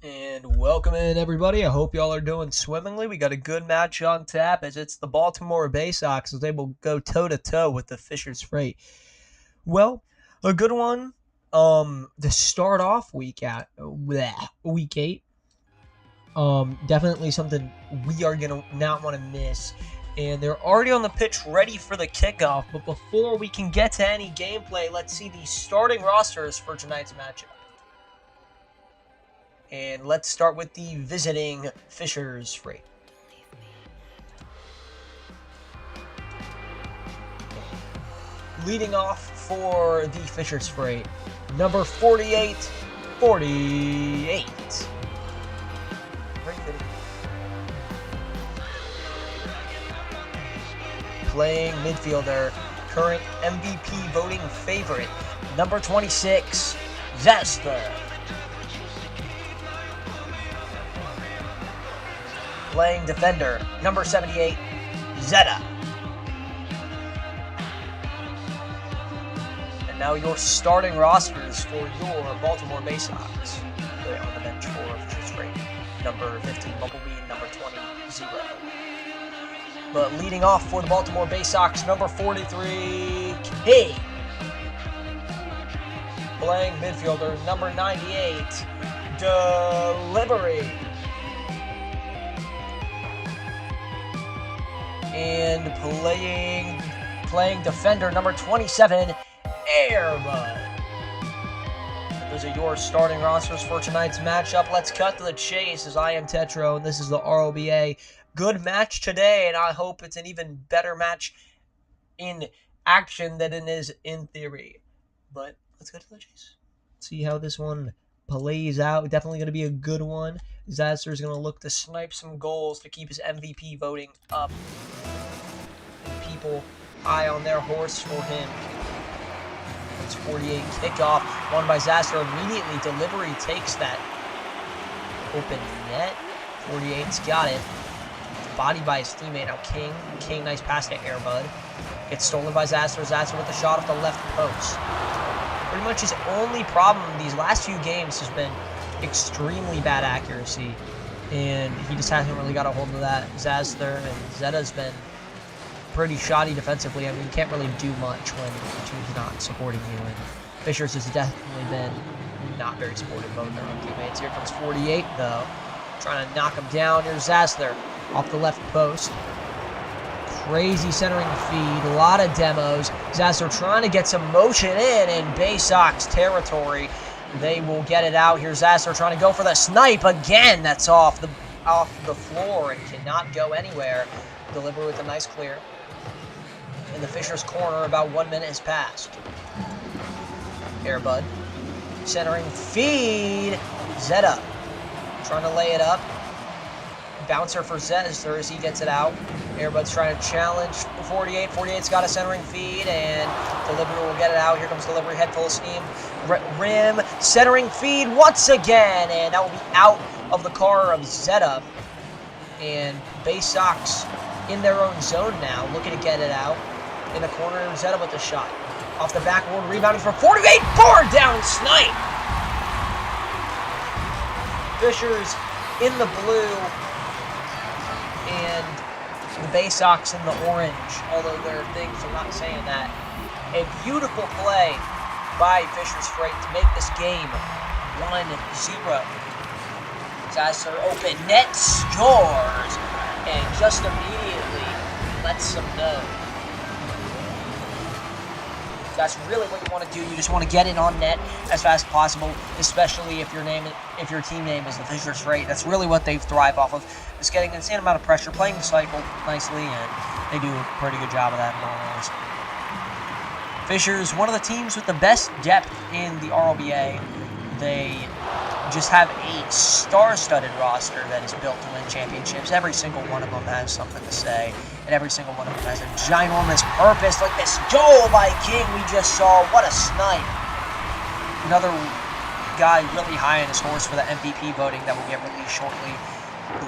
And welcome in, everybody. I hope y'all are doing swimmingly. We got a good match on tap as it's the Baltimore Baysox was able to go toe-to-toe with the Fisher's Freight. Well, a good one to start off week 8. Definitely something we are going to not want to miss. And they're already on the pitch ready for the kickoff. But before we can get to any gameplay, let's see the starting rosters for tonight's matchup. And let's start with the visiting Fisher's Freight. Leading off for the Fisher's Freight, number 48. Very good. Playing midfielder, current MVP voting favorite, number 26, Vesper. Playing defender, number 78, Zeta. And now your starting rosters for your Baltimore Baysox. They're on the bench for Fisher's Freight. Number 15, Bumblebee, number 20, Zero. But leading off for the Baltimore Baysox, number 43, King. Playing midfielder, number 98, Delivery. And playing defender, number 27, Airbud. Those are your starting rosters for tonight's matchup. Let's cut to the chase, as I am Tetro, and this is the RLBA. Good match today, and I hope it's an even better match in action than it is in theory. But let's go to the chase. See how this one plays out. Definitely going to be a good one. Zaster is going to look to snipe some goals to keep his MVP voting up. And people high on their horse for him. It's 48 kickoff, won by Zaster. Immediately, Delivery takes that open net. 48's got it. Bodied by his teammate. Now King. King, nice pass to Airbud. Gets stolen by Zaster. Zaster with the shot off the left post. Pretty much his only problem these last few games has been extremely bad accuracy. And he just hasn't really got a hold of that. Zaster and Zeta's been pretty shoddy defensively. I mean, you can't really do much when the team's not supporting you. And Fisher's has definitely been not very supportive of their own teammates. Here comes 48, though. Trying to knock him down. Here's Zaster off the left post. Crazy centering feed. A lot of demos. Zaster trying to get some motion in Baysox territory. They will get it out. Here's Zaster trying to go for the snipe again. That's off the floor and cannot go anywhere. Deliver with a nice clear. In the Fisher's corner, about 1 minute has passed. Airbud. Centering feed. Zeta. Trying to lay it up. Bouncer for Zaster as he gets it out. Airbud's trying to challenge 48. 48's got a centering feed, and Delivery will get it out. Here comes Delivery, head full of steam. Rim, centering feed once again, and that will be out of the car of Zeta. And Baysox in their own zone now, looking to get it out. In the corner, Zeta with the shot. Off the backboard, rebounding for 48, board down snipe! Fisher's in the blue, and the Baysox in the orange, although there are things I'm not saying that. A beautiful play by Fisher's Freight to make this game 1-0. Zaster open, net scores, and just immediately lets them know. That's really what you want to do. You just want to get it on net as fast as possible, especially if your team name is the Fisher's Freight. That's really what they thrive off of, is getting an insane amount of pressure, playing the cycle nicely, and they do a pretty good job of that in all honesty. Fisher's one of the teams with the best depth in the RLBA. They just have a star-studded roster that is built to win championships. Every single one of them has something to say, and every single one of them has a ginormous purpose, like this goal by King we just saw. What a snipe. Another guy really high on his horse for the MVP voting that will get released shortly.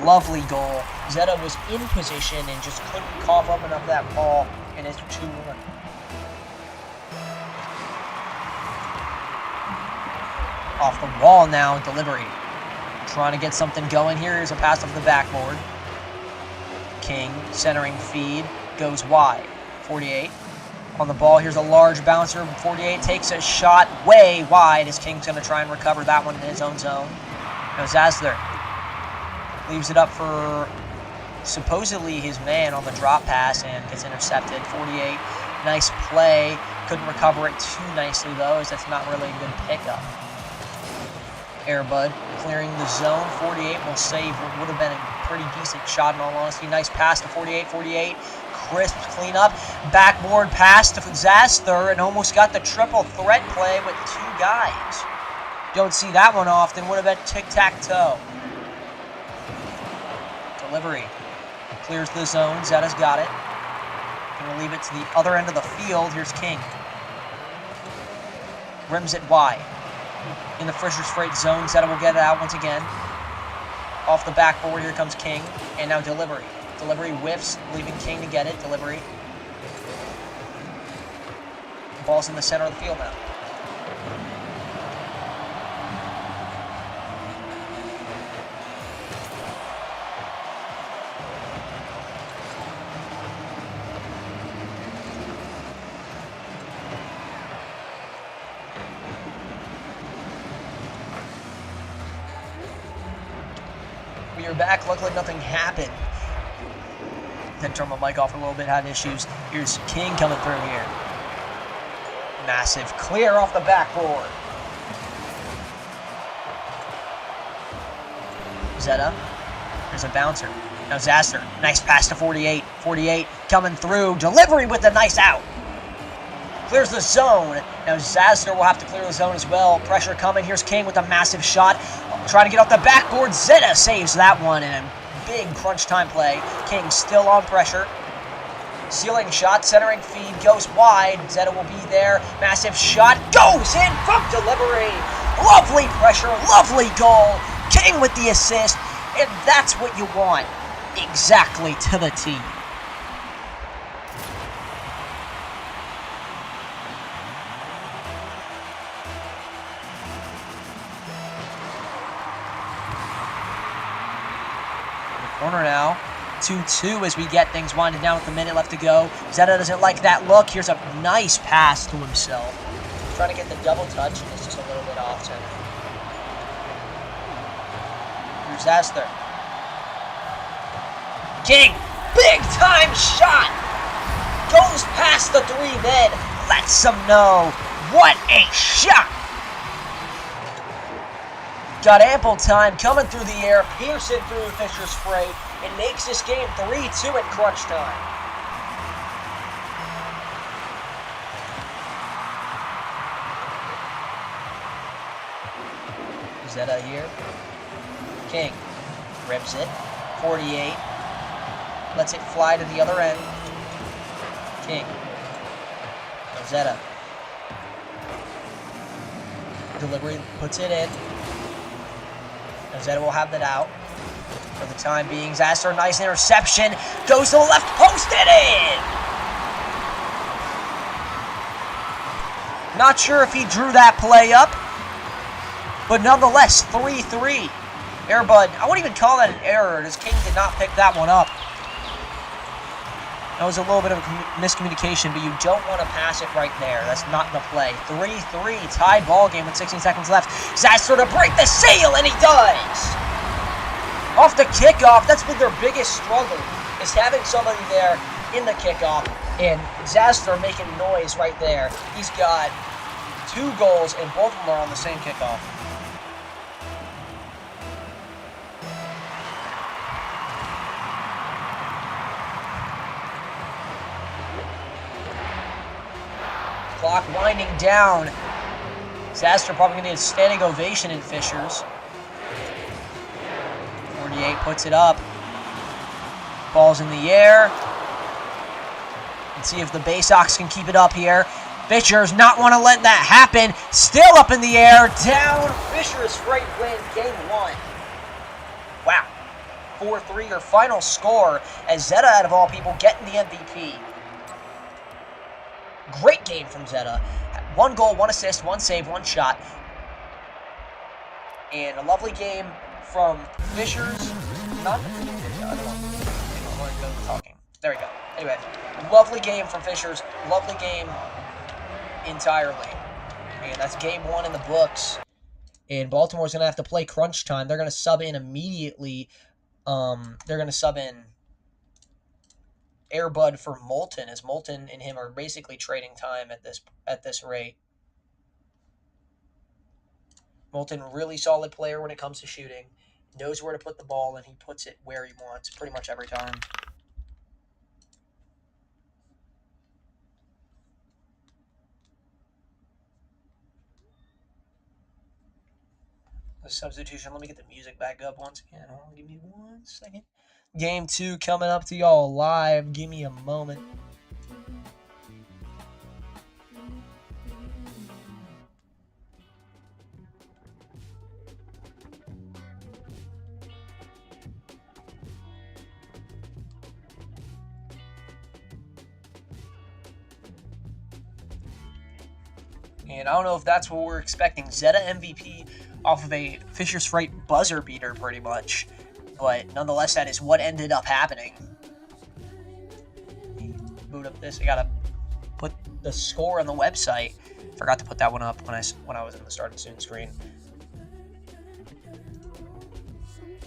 Lovely goal. Zeta was in position and just couldn't cough up enough of that ball, and it's 2-1. Off the wall now, Delivery. Trying to get something going here. Here's a pass off the backboard. King, centering feed, goes wide. 48 on the ball. Here's a large bouncer. 48 takes a shot way wide as King's going to try and recover that one in his own zone. Now Zaster leaves it up for supposedly his man on the drop pass and gets intercepted. 48, nice play. Couldn't recover it too nicely though, as that's not really a good pickup. Airbud clearing the zone. 48 will save what would have been a pretty decent shot in all honesty. Nice pass to 48. 48 crisp cleanup. Backboard pass to Zaster and almost got the triple threat play with two guys. Don't see that one often. Would have been tic-tac-toe. Delivery clears the zone. Zeta's got it. Gonna leave it to the other end of the field. Here's King. Rims it wide. In the Fisher's Freight zone, Zeta will get it out once again. Off the backboard, here comes King. And now Delivery. Delivery whiffs, leaving King to get it. Delivery. Ball's in the center of the field now. We are back. Luckily, nothing happened. Then turn my mic off a little bit, had issues. Here's King coming through here. Massive clear off the backboard. Zeta. There's a bouncer. Now Zaster. Nice pass to 48. 48 coming through. Delivery with a nice out. Clears the zone. Now Zaster will have to clear the zone as well. Pressure coming. Here's King with a massive shot. Trying to get off the backboard. Zeta saves that one in a big crunch time play. King still on pressure. Ceiling shot, centering feed, goes wide. Zeta will be there. Massive shot, goes in from delivery. Lovely pressure, lovely goal. King with the assist, and that's what you want. Exactly to the T. Corner now. 2-2 as we get things winding down with a minute left to go. Zeta doesn't like that look. Here's a nice pass to himself. Trying to get the double touch, and it's just a little bit off center. Here's Astor. King, big time shot. Goes past the 3 men. Lets them know. What a shot. Got ample time coming through the air, piercing through Fisher's freight, and makes this game 3-2 at crunch time. Zeta here. King rips it. 48. Lets it fly to the other end. King. Zeta. Delivery puts it in. Zeta will have that out for the time being. Zaster, nice interception. Goes to the left post and in! Not sure if he drew that play up, but nonetheless, 3-3. Airbud, I wouldn't even call that an error, as King did not pick that one up. That was a little bit of a miscommunication, but you don't want to pass it right there. That's not the play. 3-3, tied ball game with 16 seconds left. Zaster to break the seal, and he does! Off the kickoff, that's been their biggest struggle, is having somebody there in the kickoff, and Zaster making noise right there. He's got 2 goals, and both of them are on the same kickoff. Clock winding down. Zaster probably going to get a standing ovation in Fishers. 48 puts it up. Ball's in the air. Let's see if the Baysox can keep it up here. Fishers not want to let that happen. Still up in the air. Down. Fishers Freight win game 1. Wow. 4-3 your final score as Zeta, out of all people, getting the MVP. Great game from Zeta. 1 goal, 1 assist, 1 save, 1 shot. And a lovely game from Fishers. Not the I don't know. Talking. There we go. Anyway, lovely game from Fishers. Lovely game entirely. And that's game 1 in the books. And Baltimore's going to have to play crunch time. They're going to sub in immediately. They're going to sub in Airbud for Moulton, as Moulton and him are basically trading time at this rate. Moulton, really solid player when it comes to shooting. Knows where to put the ball, and he puts it where he wants pretty much every time. The substitution. Let me get the music back up once again. Hold on, give me 1 second. Game 2 coming up to y'all live. Give me a moment. And I don't know if that's what we're expecting. Zeta MVP off of a Fisher's Freight buzzer beater, pretty much. But nonetheless, that is what ended up happening. Boot up this. I gotta put the score on the website. Forgot to put that one up when I was in the starting soon screen.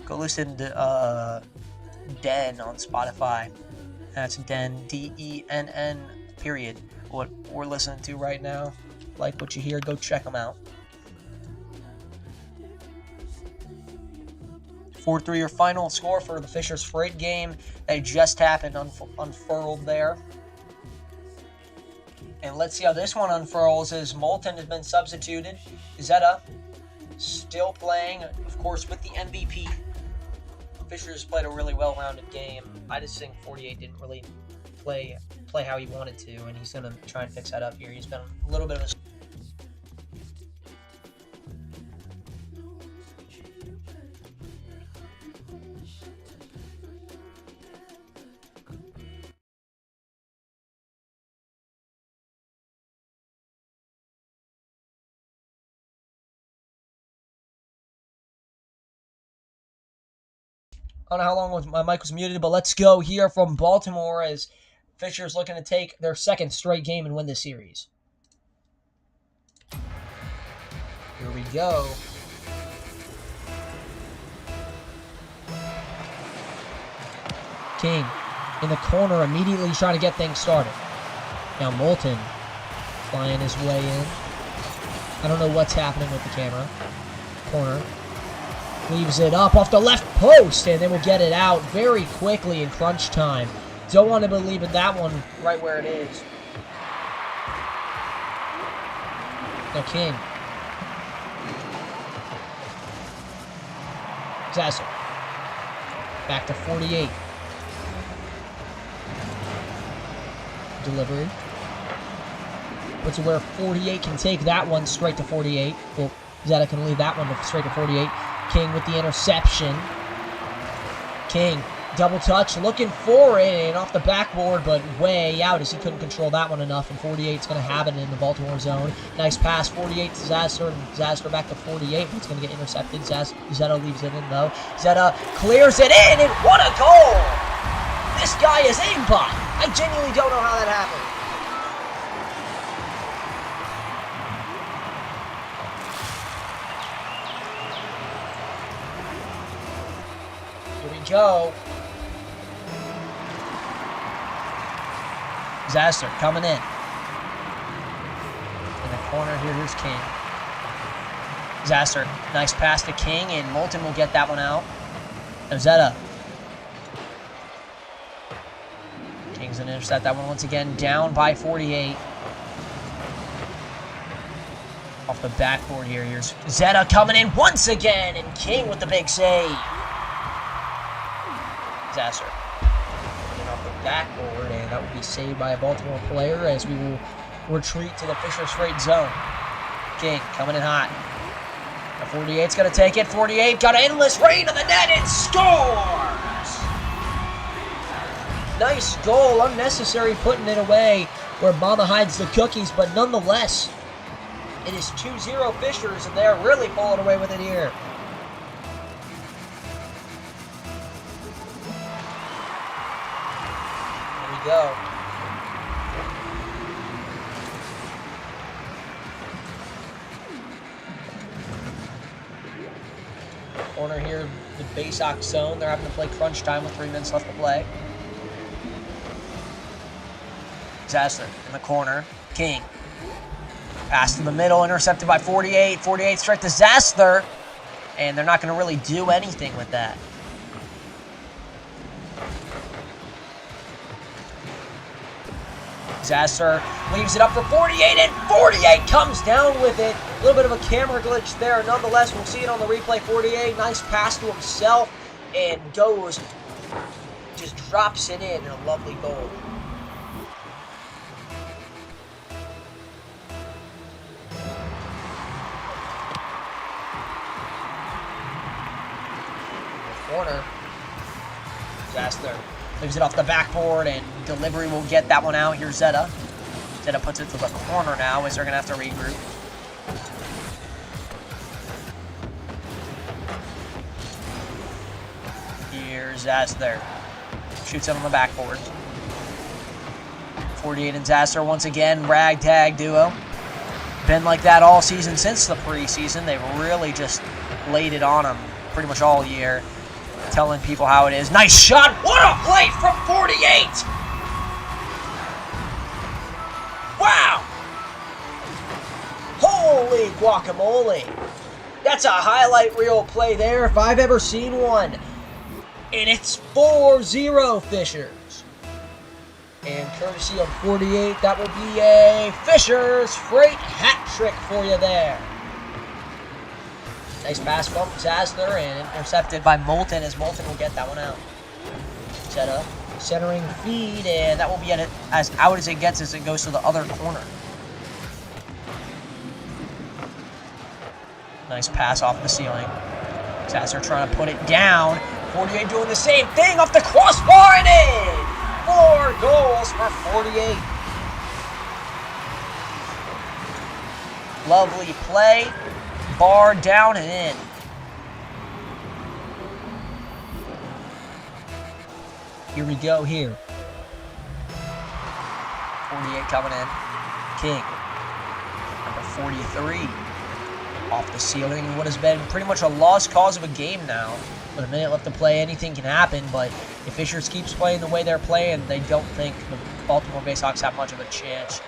Go listen to Den on Spotify. That's Den, DENN, period. What we're listening to right now. Like what you hear, go check them out. 4-3 your final score for the Fisher's Freight game that just happened, unfurled there. And let's see how this one unfurls as Moulton has been substituted. Zeta still playing, of course, with the MVP. Fisher's played a really well-rounded game. I just think 48 didn't really play how he wanted to, and he's going to try and fix that up here. He's been a little bit of a... I don't know how long my mic was muted, but let's go here from Baltimore as Fisher's looking to take their second straight game and win this series. Here we go. King in the corner, immediately trying to get things started. Now Moulton flying his way in. I don't know what's happening with the camera. Corner. Leaves it up off the left post, and then we'll get it out very quickly in crunch time. Don't want to believe in that one right where it is. Now King. Zasser. Back to 48. Delivery. Puts it where 48 can take that one straight to 48. Well, Zeta can leave that one straight to 48. King with the interception. King, double touch, looking for it, and off the backboard, but way out as he couldn't control that one enough, and 48's going to have it in the Baltimore zone. Nice pass, 48 to Zasser, and Zasser back to 48, but it's going to get intercepted. Zeta leaves it in, though. Zeta clears it in, and what a goal! This guy is aimbot. I genuinely don't know how that happened. Go. Zasser coming in the corner here. Here's King. Zasser, nice pass to King, and Moulton will get that one out. Now Zeta. King's gonna intercept that one once again, down by 48. Off the backboard here. Here's Zeta coming in once again, and King with the big save. Zasser off the backboard, and that will be saved by a Baltimore player as we will retreat to the Fisher's Freight zone. King coming in hot. The 48's going to take it. 48 got an endless rain on the net and scores! Nice goal, unnecessary putting it away where Mama hides the cookies, but nonetheless, it is 2-0 Fishers, and they're really pulling away with it here. Go. Corner here, the Baysox zone. They're having to play crunch time with 3 minutes left to play. Zasser in the corner. King. Pass in the middle, intercepted by 48. 48 straight to Zasser. And they're not going to really do anything with that. Zasser leaves it up for 48, and 48 comes down with it. A little bit of a camera glitch there. Nonetheless, we'll see it on the replay. 48, nice pass to himself, and goes, just drops it in a lovely goal. Corner. Zasser leaves it off the backboard, and delivery will get that one out. Here's Zeta. Zeta puts it to the corner now as they're going to have to regroup. Here's Zasler. Shoots it on the backboard. 48 and Zasler once again, ragtag duo. Been like that all season since the preseason. They've really just laid it on them pretty much all year, telling people how it is. Nice shot! What a play from 48! Wow! Holy guacamole! That's a highlight reel play there if I've ever seen one. And it's 4-0 Fishers. And courtesy of 48, that will be a Fishers Freight hat trick for you there. Nice pass from Zasler and intercepted by Moulton as Moulton will get that one out. Set up, centering feed, and that will be as out as it gets as it goes to the other corner. Nice pass off the ceiling. Zasler trying to put it down. 48 doing the same thing off the crossbar and in! 4 goals for 48. Lovely play. Bar down and in. Here we go here. 48 coming in. King. Number 43. Off the ceiling. What has been pretty much a lost cause of a game now. With a minute left to play, anything can happen, but if Fishers keeps playing the way they're playing, they don't think the Baltimore Baysox have much of a chance.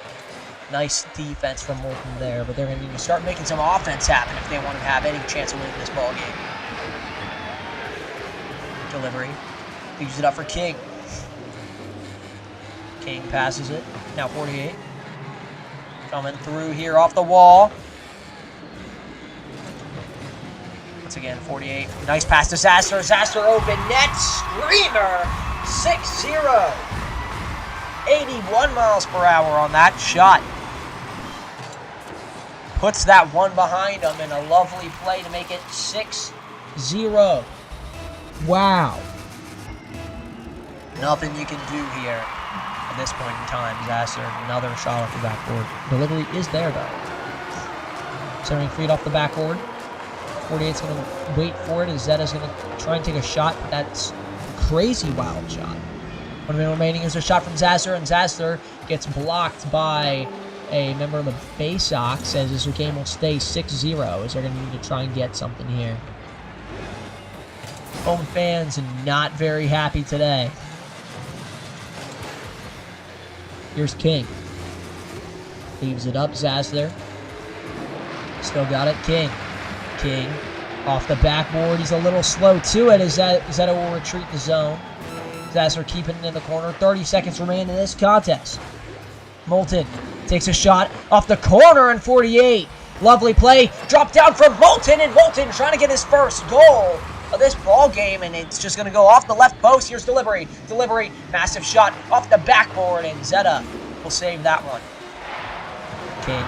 Nice defense from Moulton there, but they're going to need to start making some offense happen if they want to have any chance of winning this ball game. Delivery. Leaves it up for King. King passes it. Now 48. Coming through here off the wall. Once again, 48. Nice pass to Zasler. Zasler open net. Screamer. 6-0. 81 miles per hour on that shot. Puts that one behind him in a lovely play to make it 6-0. Wow. Nothing you can do here at this point in time. Zasler, another shot off the backboard. Delivery is there, though. Centering feed off the backboard. 48's going to wait for it as Zeta's going to try and take a shot, but that's a crazy wild shot. 1 minute remaining. Here's a shot from Zasler, and Zasler gets blocked by a member of the Baysox as this game will stay 6-0 as they're going to need to try and get something here. Home fans not very happy today. Here's King. Leaves it up, Zasler. Still got it, King. King off the backboard. He's a little slow to it as Zeta will retreat the zone. Zasler keeping it in the corner. 30 seconds remain in this contest. Moulton takes a shot off the corner and 48. Lovely play. Drop down from Moulton, and Moulton trying to get his first goal of this ball game, and it's just going to go off the left post. Here's Delivery. Delivery, massive shot off the backboard, and Zeta will save that one. King.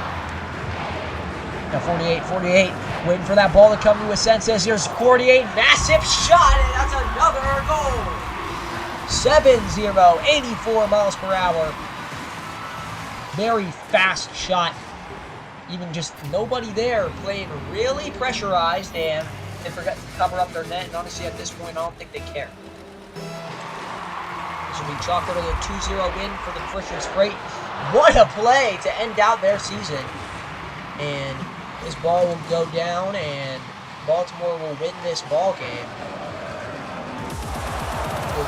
Now 48, waiting for that ball to come to his senses. Here's 48, massive shot, and that's another goal. 7-0, 84 miles per hour. Very fast shot. Even just nobody there, playing really pressurized, and they forgot to cover up their net, and honestly at this point I don't think they care. This will be chalked up as a 2-0 win for the Fishers Freight. What a play to end out their season. And this ball will go down, and Baltimore will win this ball game.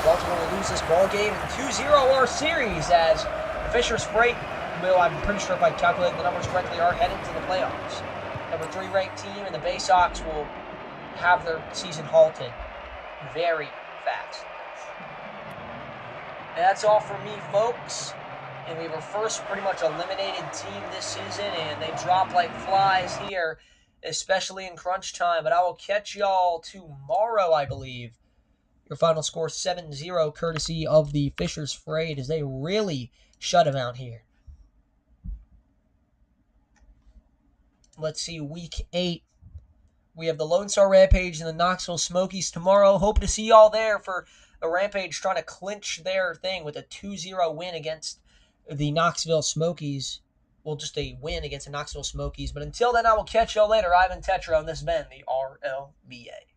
Baltimore will lose this ball game and 2-0 our series as the Fishers Freight will, I'm pretty sure if I calculate the numbers correctly, are headed to the playoffs. Number 3 ranked team, and the Baysox will have their season halted very fast. And that's all from me, folks. And we were first pretty much eliminated team this season, and they drop like flies here, especially in crunch time. But I will catch y'all tomorrow, I believe. Your final score 7-0, courtesy of the Fishers Freight, as they really shut them out here. Let's see, Week 8. We have the Lone Star Rampage and the Knoxville Smokies tomorrow. Hope to see y'all there for the Rampage trying to clinch their thing with a 2-0 win against the Knoxville Smokies. Well, just a win against the Knoxville Smokies. But until then, I will catch y'all later. Ivan Tetra, and this has been the RLBA.